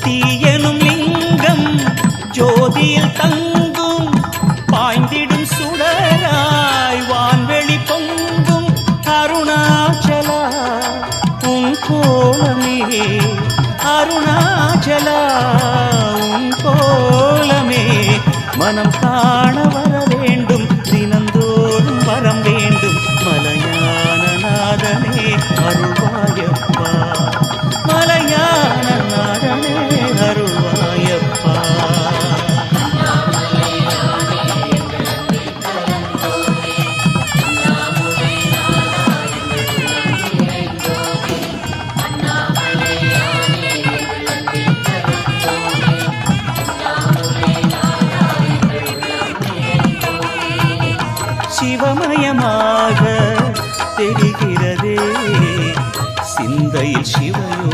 தீயனும் லிங்கம் ஜோதியில் தங்கும் பாய்ந்திடும் சுடராய் வான்வெளி பொங்கும் அருணாச்சலா உன் கோலமே அருணாச்சலா உன் கோலமே மனம் காண வர வேண்டும் தினந்தோறும் வரம் வேண்டும் மலையான நாதனே அருள்வாயப்பா மலையான நாதனே அருள்வாயப்பா சிவமயமாக தெரிகிறதே சிந்தையில் சிவயோ